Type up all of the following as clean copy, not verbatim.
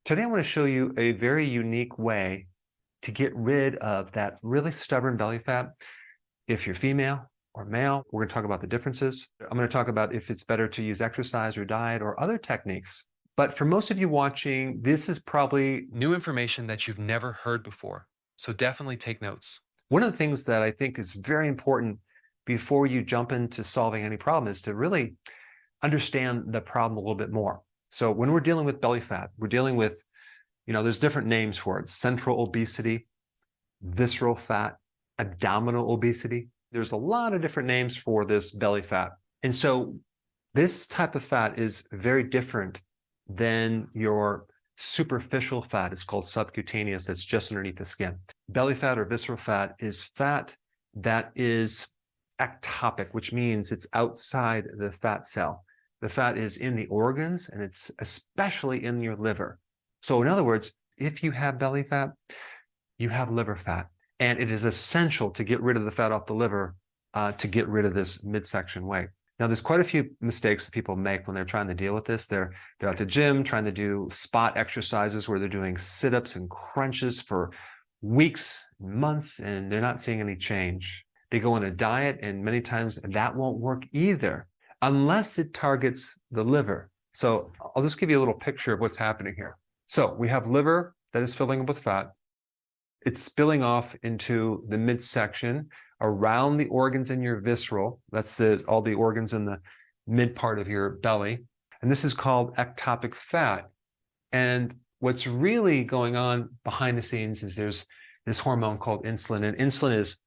Today I want to show you a very unique way to get rid of that really stubborn belly fat. If you're female or male, we're going to talk about the differences. I'm going to talk about if it's better to use exercise or diet or other techniques. But for most of you watching, this is probably new information that you've never heard before. So definitely take notes. One of the things that I think is very important before you jump into solving any problem is to really understand the problem a little bit more. So when we're dealing with belly fat, we're dealing with, there's different names for it: central obesity, visceral fat, abdominal obesity. There's a lot of different names for this belly fat. And so this type of fat is very different than your superficial fat. It's called subcutaneous, that's just underneath the skin. Belly fat or visceral fat is fat that is ectopic, which means it's outside the fat cell. The fat is in the organs, and it's especially in your liver. So in other words, if you have belly fat, you have liver fat. And it is essential to get rid of the fat off the liver to get rid of this midsection weight. Now, there's quite a few mistakes that people make when they're trying to deal with this. They're at the gym trying to do spot exercises where they're doing sit-ups and crunches for weeks, months, and they're not seeing any change. They go on a diet, and many times that won't work either, unless it targets the liver. So I'll just give you a little picture of what's happening here. So we have liver that is filling up with fat. It's spilling off into the midsection around the organs in your visceral. That's all the organs in the mid part of your belly. And this is called ectopic fat. And what's really going on behind the scenes is there's this hormone called insulin. And insulin is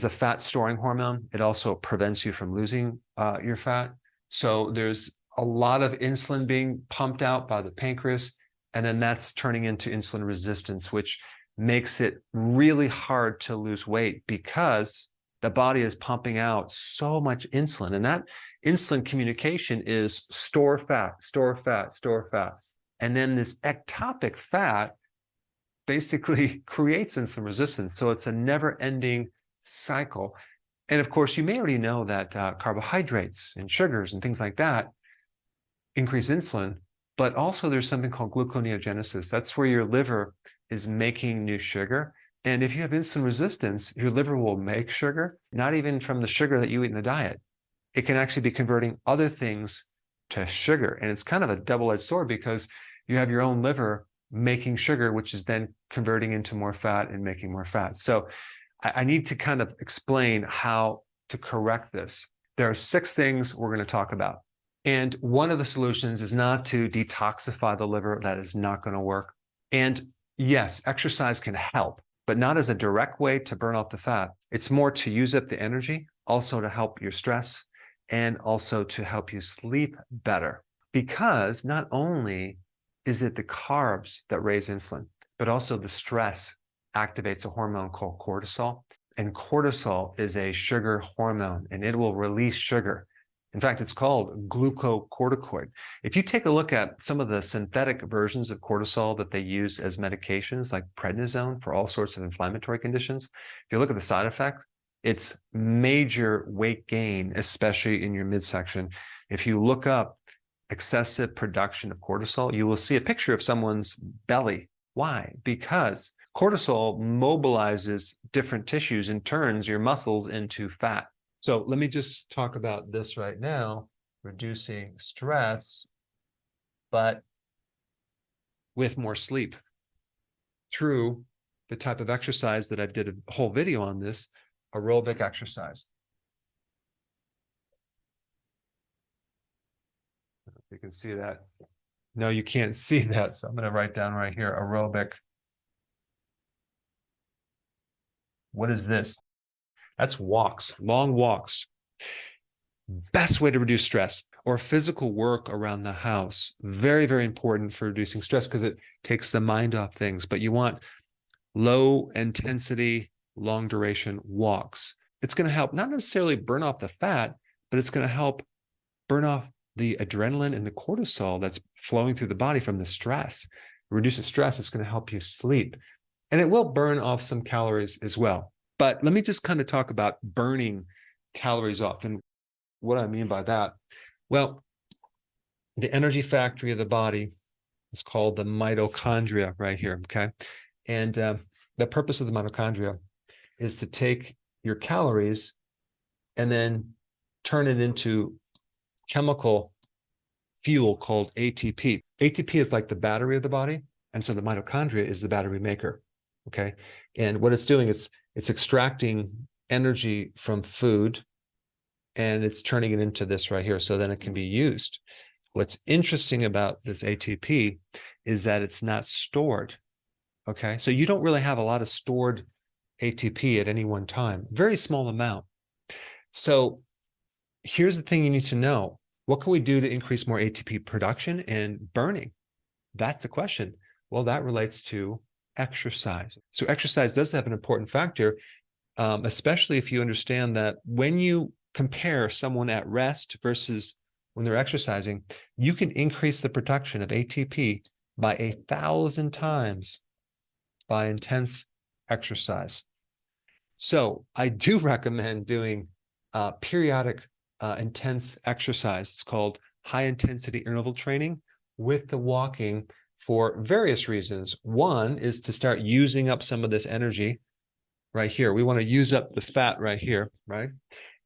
a fat storing hormone. It also prevents you from losing your fat. So there's a lot of insulin being pumped out by the pancreas, and then that's turning into insulin resistance, which makes it really hard to lose weight because the body is pumping out so much insulin. And that insulin communication is store fat, store fat, store fat. And then this ectopic fat basically creates insulin resistance. So it's a never-ending cycle. And of course, you may already know that carbohydrates and sugars and things like that increase insulin, but also there's something called gluconeogenesis. That's where your liver is making new sugar. And if you have insulin resistance, your liver will make sugar, not even from the sugar that you eat in the diet. It can actually be converting other things to sugar. And it's kind of a double-edged sword because you have your own liver making sugar, which is then converting into more fat and making more fat. So I need to kind of explain how to correct this. There are 6 things we're going to talk about. And one of the solutions is not to detoxify the liver. That is not going to work. And yes, exercise can help, but not as a direct way to burn off the fat. It's more to use up the energy, also to help your stress, and also to help you sleep better. Because not only is it the carbs that raise insulin, but also the stress activates a hormone called cortisol. And cortisol is a sugar hormone, and it will release sugar. In fact, it's called glucocorticoid. If you take a look at some of the synthetic versions of cortisol that they use as medications, like prednisone for all sorts of inflammatory conditions, if you look at the side effect, it's major weight gain, especially in your midsection. If you look up excessive production of cortisol, you will see a picture of someone's belly. Why? Because cortisol mobilizes different tissues and turns your muscles into fat. So let me just talk about this right now, reducing stress, but with more sleep through the type of exercise that I did a whole video on this, aerobic exercise. I don't know if you can see that. No, you can't see that. So I'm going to write down right here, aerobic. What is this? That's walks, long walks. Best way to reduce stress, or physical work around the house. Very, very important for reducing stress because it takes the mind off things. But you want low intensity, long duration walks. It's going to help not necessarily burn off the fat, but it's going to help burn off the adrenaline and the cortisol that's flowing through the body from the stress. Reduce the stress, it's going to help you sleep. And it will burn off some calories as well. But let me just kind of talk about burning calories off and what I mean by that. Well, the energy factory of the body It's called the mitochondria right here, okay? And the purpose of the mitochondria is to take your calories and then turn it into chemical fuel called ATP. ATP is like the battery of the body, and so the mitochondria is the battery maker, okay? And what it's doing, it's extracting energy from food, and it's turning it into this right here, so then it can be used. What's interesting about this ATP is that it's not stored, okay? So you don't really have a lot of stored ATP at any one time, very small amount. So here's the thing you need to know. What can we do to increase more ATP production and burning? That's the question. Well, that relates to exercise. So exercise does have an important factor, especially if you understand that when you compare someone at rest versus when they're exercising, you can increase the production of ATP by 1,000 times by intense exercise. So I do recommend doing periodic intense exercise. It's called high intensity interval training with the walking for various reasons. One is to start using up some of this energy right here. We want to use up the fat right here, right?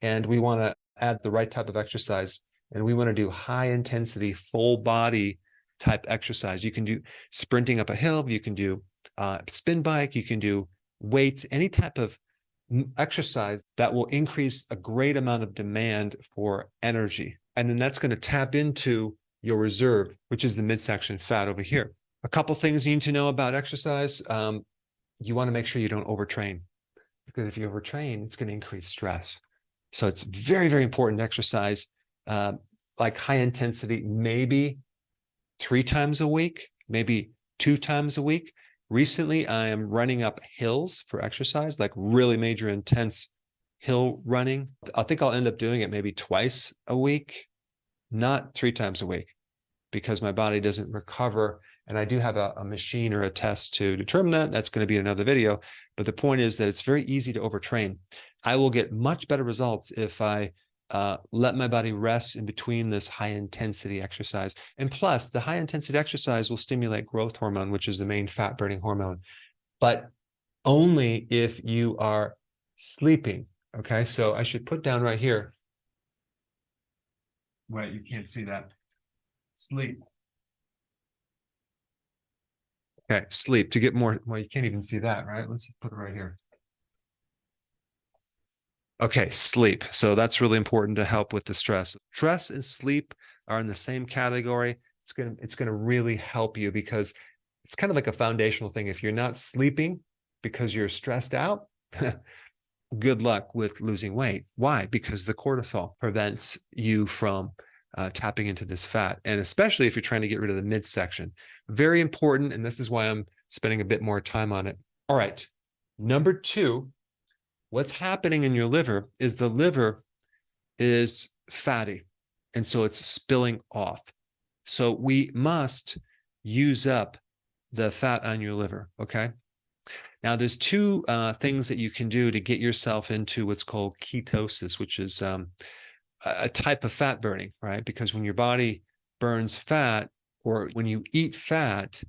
And we want to add the right type of exercise. And we want to do high intensity, full body type exercise. You can do sprinting up a hill. You can do spin bike. You can do weights, any type of exercise that will increase a great amount of demand for energy. And then that's going to tap into your reserve, which is the midsection fat over here. A couple things you need to know about exercise. You want to make sure you don't overtrain, because if you overtrain, it's going to increase stress. So it's very, very important to exercise like high intensity, maybe 3 times a week, maybe 2 times a week. Recently, I am running up hills for exercise, like really major intense hill running. I think I'll end up doing it maybe twice a week, not 3 times a week, because my body doesn't recover. And I do have a machine or a test to determine that. That's going to be another video. But the point is that it's very easy to overtrain. I will get much better results if I let my body rest in between this high intensity exercise. And plus, the high intensity exercise will stimulate growth hormone, which is the main fat burning hormone, but only if you are sleeping. Okay, so I should put down right here. Wait, you can't see that. Sleep. Okay, sleep to get more. Well, you can't even see that, right? Let's put it right here. Okay, sleep. So that's really important to help with the stress. Stress and sleep are in the same category. It's gonna really help you, because it's kind of like a foundational thing. If you're not sleeping because you're stressed out, good luck with losing weight. Why? Because the cortisol prevents you from tapping into this fat, and especially if you're trying to get rid of the midsection. Very important, and this is why I'm spending a bit more time on it. All right, number 2. What's happening in your liver is the liver is fatty, and so it's spilling off. So we must use up the fat on your liver, okay? Now, there's 2 things that you can do to get yourself into what's called ketosis, which is a type of fat burning, right? Because when your body burns fat, or when you eat fat,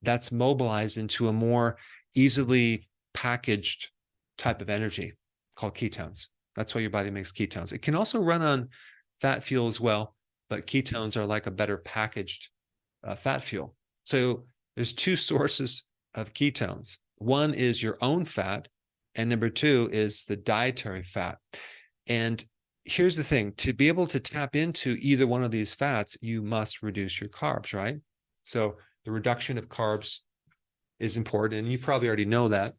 that's mobilized into a more easily packaged type of energy called ketones. That's why your body makes ketones. It can also run on fat fuel as well, but ketones are like a better packaged fat fuel. So there's 2 sources of ketones. One is your own fat, and number 2 is the dietary fat. And here's the thing, to be able to tap into either one of these fats, you must reduce your carbs, right? So the reduction of carbs is important, and you probably already know that.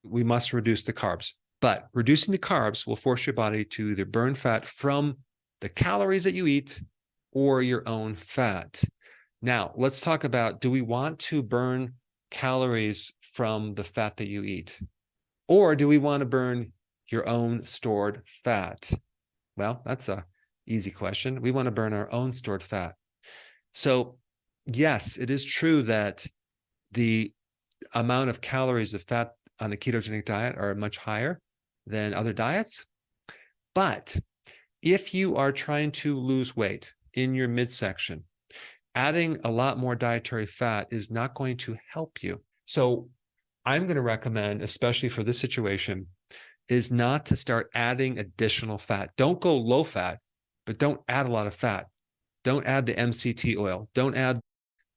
We must reduce the carbs, but reducing the carbs will force your body to either burn fat from the calories that you eat or your own fat. Now, let's talk about, do we want to burn calories from the fat that you eat? Or do we want to burn your own stored fat? Well, that's an easy question. We want to burn our own stored fat. So yes, it is true that the amount of calories of fat on the ketogenic diet are much higher than other diets. But if you are trying to lose weight in your midsection, adding a lot more dietary fat is not going to help you. So I'm going to recommend, especially for this situation, is not to start adding additional fat. Don't go low fat, but don't add a lot of fat. Don't add the MCT oil. Don't add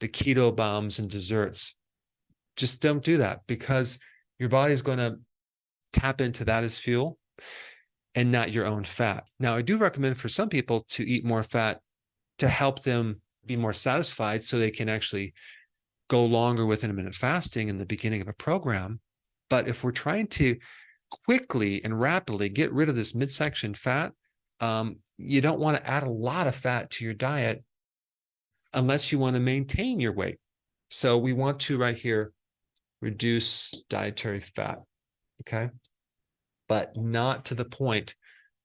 the keto bombs and desserts. Just don't do that, because your body's going to tap into that as fuel and not your own fat. Now, I do recommend for some people to eat more fat to help them be more satisfied so they can actually go longer with intermittent fasting in the beginning of a program. But if we're trying to quickly and rapidly get rid of this midsection fat, you don't want to add a lot of fat to your diet unless you want to maintain your weight. So we want to, right here, reduce dietary fat, okay? But not to the point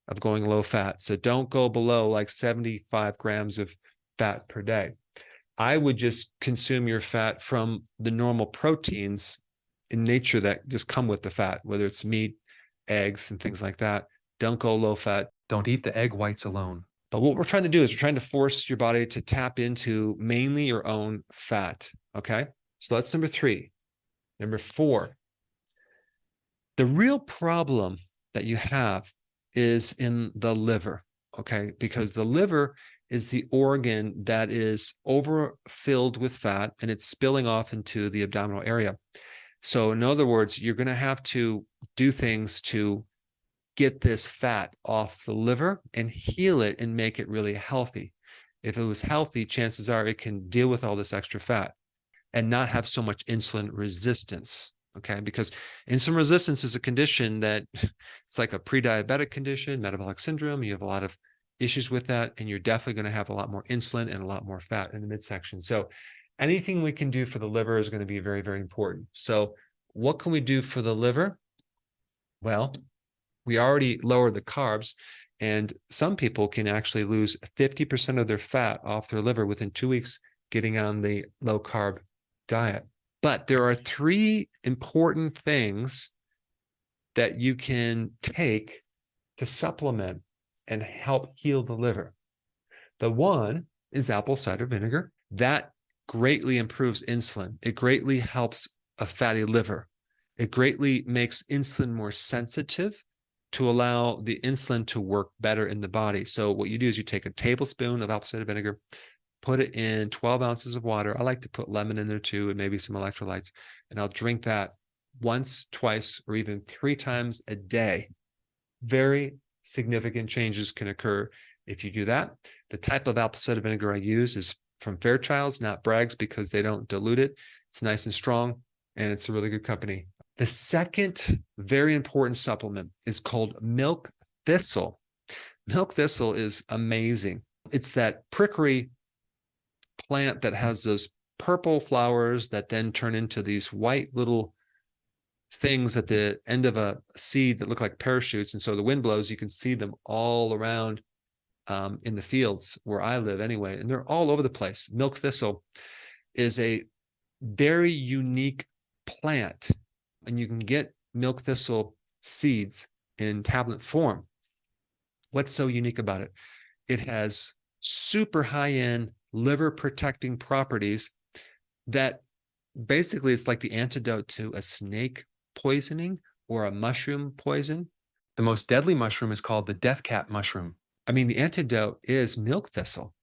of going low fat. So don't go below like 75 grams of fat per day. I would just consume your fat from the normal proteins in nature that just come with the fat, whether it's meat, eggs, and things like that. Don't go low fat. Don't eat the egg whites alone. But what we're trying to do is we're trying to force your body to tap into mainly your own fat, okay? So that's number 3. Number 4, the real problem that you have is in the liver, okay? Because the liver is the organ that is overfilled with fat and it's spilling off into the abdominal area. So in other words, you're going to have to do things to get this fat off the liver and heal it and make it really healthy. If it was healthy, chances are it can deal with all this extra fat and not have so much insulin resistance, okay? Because insulin resistance is a condition that it's like a pre-diabetic condition, metabolic syndrome. You have a lot of issues with that, and you're definitely going to have a lot more insulin and a lot more fat in the midsection. So anything we can do for the liver is going to be very, very important. So what can we do for the liver? Well, we already lowered the carbs, and some people can actually lose 50% of their fat off their liver within 2 weeks getting on the low carb diet. But there are 3 important things that you can take to supplement and help heal the liver. The one is apple cider vinegar. That greatly improves insulin. It greatly helps a fatty liver. It greatly makes insulin more sensitive to allow the insulin to work better in the body. So what you do is you take a tablespoon of apple cider vinegar, put it in 12 ounces of water. I like to put lemon in there too, and maybe some electrolytes, and I'll drink that once, twice, or even 3 times a day. Very significant changes can occur if you do that. The type of apple cider vinegar I use is from Fairchild's, not Bragg's, because they don't dilute it. It's nice and strong, and it's a really good company. The second very important supplement is called milk thistle. Milk thistle is amazing. It's that prickly plant that has those purple flowers that then turn into these white little things at the end of a seed that look like parachutes. And so the wind blows, you can see them all around in the fields where I live anyway, and they're all over the place. Milk thistle is a very unique plant, and you can get milk thistle seeds in tablet form. What's so unique about it? It has super high-end liver protecting properties that basically it's like the antidote to a snake poisoning or a mushroom poison. The most deadly mushroom is called the death cap mushroom. I mean, the antidote is milk thistle.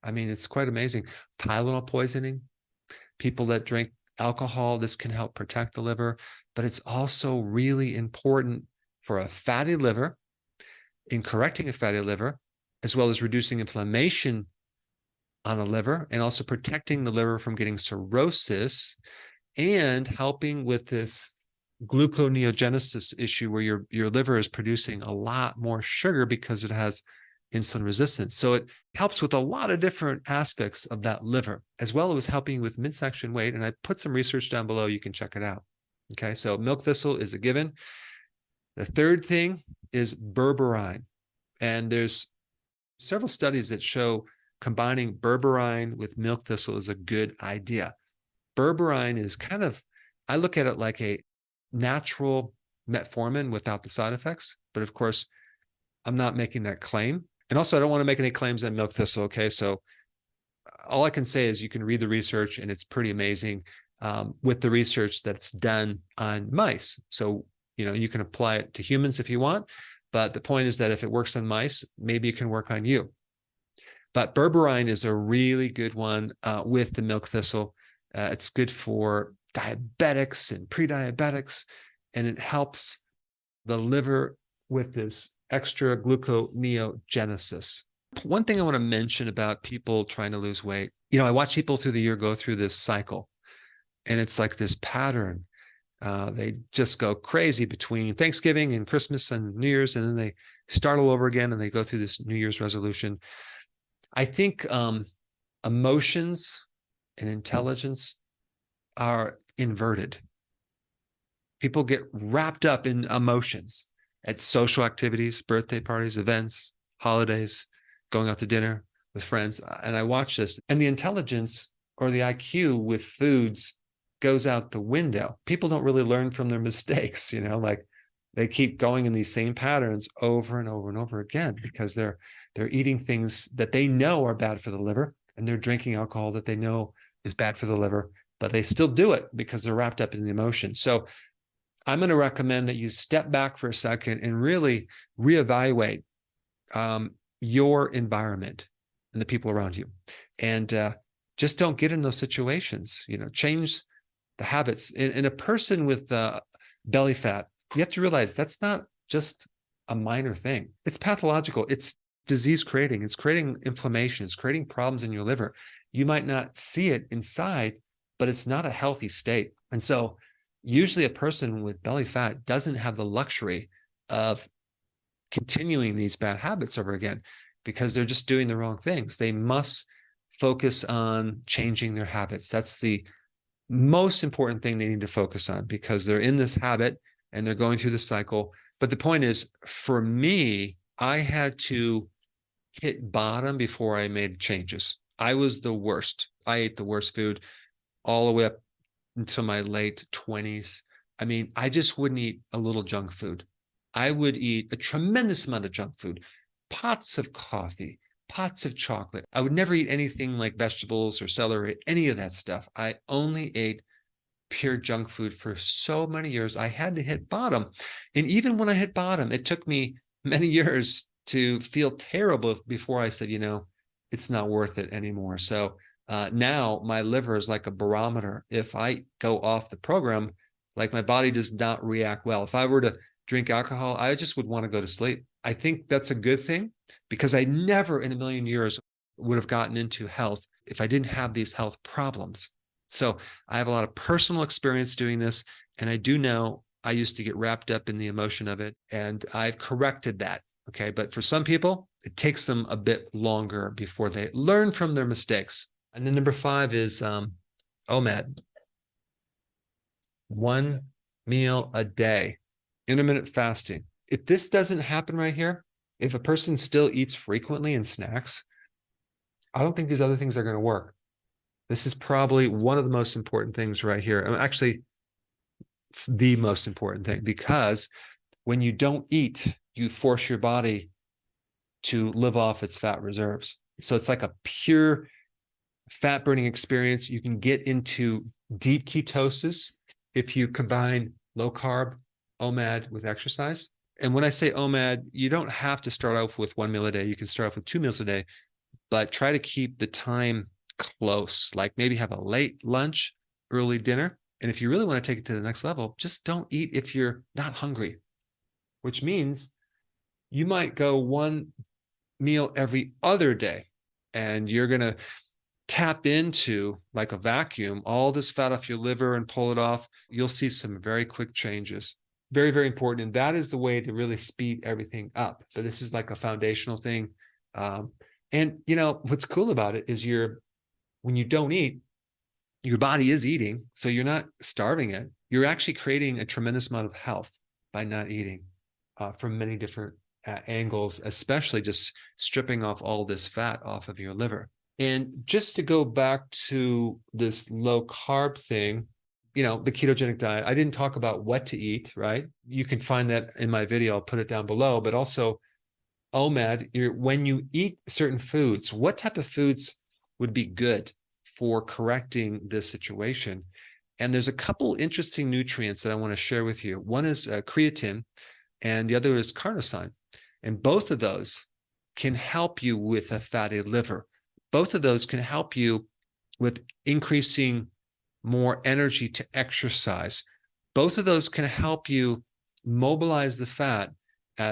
I mean, it's quite amazing. Tylenol poisoning, people that drink alcohol, this can help protect the liver, but it's also really important for a fatty liver, in correcting a fatty liver, as well as reducing inflammation on the liver, and also protecting the liver from getting cirrhosis, and helping with this gluconeogenesis issue where your liver is producing a lot more sugar because it has insulin resistance. So it helps with a lot of different aspects of that liver, as well as helping with midsection weight. And I put some research down below. You can check it out. Okay, so milk thistle is a given. The third thing is berberine. And there's several studies that show combining berberine with milk thistle is a good idea. Berberine is kind of, I look at it like a natural metformin without the side effects. But of course, I'm not making that claim. And also, I don't want to make any claims on milk thistle, okay? So all I can say is you can read the research, and it's pretty amazing with the research that's done on mice. So, you can apply it to humans if you want, but the point is that if it works on mice, maybe it can work on you. But berberine is a really good one with the milk thistle. It's good for diabetics and pre-diabetics, and it helps the liver with this extra gluconeogenesis. One thing I want to mention about people trying to lose weight, I watch people through the year go through this cycle, and it's like this pattern. They just go crazy between Thanksgiving and Christmas and New Year's, and then they start all over again, and they go through this New Year's resolution. I think emotions and intelligence are inverted. People get wrapped up in emotions at social activities, birthday parties, events, holidays, going out to dinner with friends. And I watch this, and the intelligence or the IQ with foods goes out the window. People don't really learn from their mistakes, like they keep going in these same patterns over and over and over again because they're eating things that they know are bad for the liver, and they're drinking alcohol that they know is bad for the liver, but they still do it because they're wrapped up in the emotion. So I'm going to recommend that you step back for a second and really reevaluate your environment and the people around you, and just don't get in those situations. Change the habits. In a person with belly fat, you have to realize that's not just a minor thing. It's pathological. It's disease creating. It's creating inflammation. It's creating problems in your liver. You might not see it inside, but it's not a healthy state. And so usually a person with belly fat doesn't have the luxury of continuing these bad habits over again because they're just doing the wrong things. They must focus on changing their habits. That's the most important thing they need to focus on because they're in this habit and they're going through the cycle. But the point is, for me, I had to hit bottom before I made changes. I was the worst. I ate the worst food all the way up until my late 20s. I mean, I just wouldn't eat a little junk food. I would eat a tremendous amount of junk food, pots of coffee, pots of chocolate. I would never eat anything like vegetables or celery, any of that stuff. I only ate pure junk food for so many years. I had to hit bottom. And even when I hit bottom, it took me many years to feel terrible before I said, it's not worth it anymore. So now my liver is like a barometer. If I go off the program, like my body does not react well. If I were to drink alcohol, I just would want to go to sleep. I think that's a good thing because I never in a million years would have gotten into health if I didn't have these health problems. So I have a lot of personal experience doing this, and I do know I used to get wrapped up in the emotion of it, and I've corrected that. Okay. But for some people, it takes them a bit longer before they learn from their mistakes. And then number 5 is OMAD. 1 meal a day, intermittent fasting. If this doesn't happen right here, if a person still eats frequently and snacks, I don't think these other things are going to work. This is probably one of the most important things right here. Actually, it's the most important thing because when you don't eat, you force your body to live off its fat reserves. So it's like a pure fat burning experience. You can get into deep ketosis if you combine low carb OMAD with exercise. And when I say OMAD, you don't have to start off with 1 meal a day. You can start off with 2 meals a day, but try to keep the time close, like maybe have a late lunch, early dinner. And if you really want to take it to the next level, just don't eat if you're not hungry, which means you might go 1 meal every other day, and you're going to tap into, like a vacuum, all this fat off your liver and pull it off. You'll see some very quick changes. Very, very important. And that is the way to really speed everything up. But this is like a foundational thing. And what's cool about it is when you don't eat, your body is eating. So you're not starving it. You're actually creating a tremendous amount of health by not eating from many different angles, especially just stripping off all this fat off of your liver. And just to go back to this low carb thing, the ketogenic diet, I didn't talk about what to eat, right? You can find that in my video. I'll put it down below. But also OMAD, when you eat certain foods, what type of foods would be good for correcting this situation. And there's a couple interesting nutrients that I want to share with you. One is creatine, and the other is carnosine. And both of those can help you with a fatty liver. Both of those can help you with increasing more energy to exercise. Both of those can help you mobilize the fat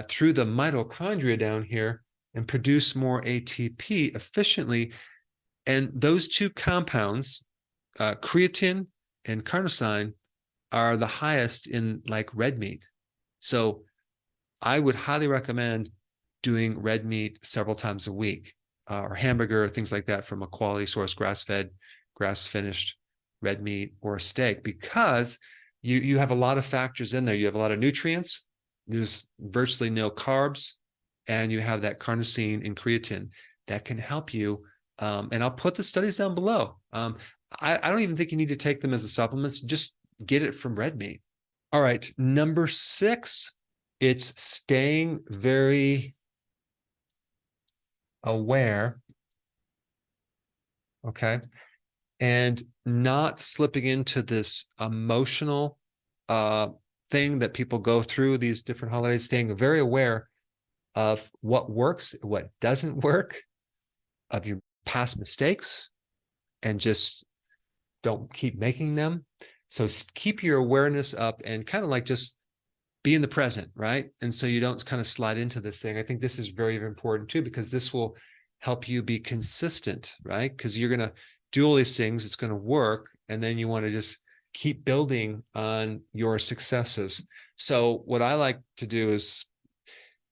through the mitochondria down here and produce more ATP efficiently. And those two compounds, creatine and carnosine, are the highest in like red meat. So I would highly recommend doing red meat several times a week, or hamburger, things like that from a quality source, grass-fed, grass-finished red meat or a steak, because you have a lot of factors in there. You have a lot of nutrients, there's virtually no carbs, and you have that carnosine and creatine that can help you. And I'll put the studies down below. I don't even think you need to take them as a supplements. Just get it from red meat. All right, number 6, it's staying very aware, okay, and not slipping into this emotional thing that people go through these different holidays, staying very aware of what works, what doesn't work, of your past mistakes, and just don't keep making them. So keep your awareness up and kind of like just be in the present, right? And so you don't kind of slide into this thing. I think this is very, very important too, because this will help you be consistent, right? Because you're going to do all these things, it's going to work, and then you want to just keep building on your successes. So what I like to do is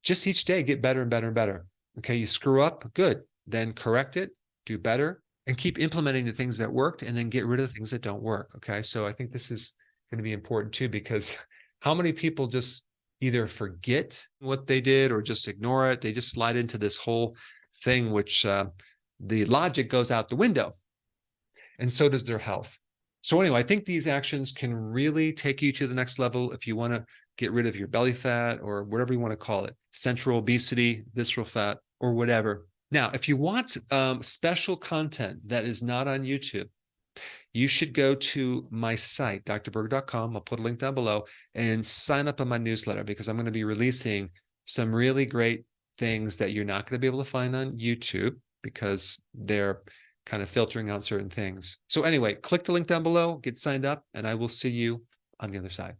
just each day get better and better and better. Okay, you screw up, good. Then correct it, do better, and keep implementing the things that worked, and then get rid of the things that don't work. Okay, so I think this is going to be important too, because how many people just either forget what they did or just ignore it? They just slide into this whole thing, which the logic goes out the window, and so does their health. So anyway, I think these actions can really take you to the next level if you want to get rid of your belly fat, or whatever you want to call it, central obesity, visceral fat, or whatever. Now, if you want special content that is not on YouTube, you should go to my site, drberg.com. I'll put a link down below, and sign up on my newsletter, because I'm going to be releasing some really great things that you're not going to be able to find on YouTube, because they're kind of filtering out certain things. So anyway, click the link down below, get signed up, and I will see you on the other side.